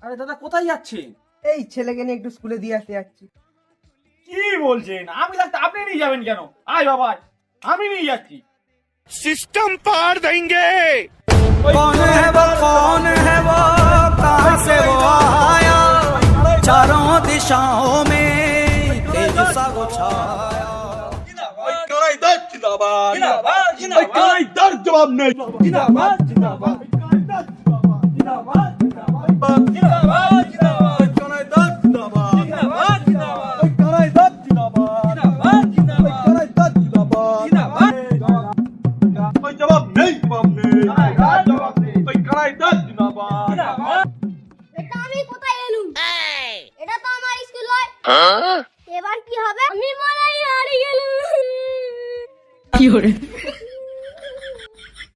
আরে দাদা কোথায় যাচ্ছেন? এই ছেলেকে নিয়ে একটু স্কুলে দিয়ে আসতে যাচ্ছি। কি বলছেন? আমি লাগতে আপনি নিয়ে যাবেন কেন? আয় বাবা, আমি নিয়ে যাচ্ছি। सिस्टम पार देंगे। कौन है वो कहां से वो आया, चारों दिशाओं में तेज सा वो छाया। जवाब नहीं। এটা আমি কোথায় এলুম? এটা তো আমার স্কুল নয়।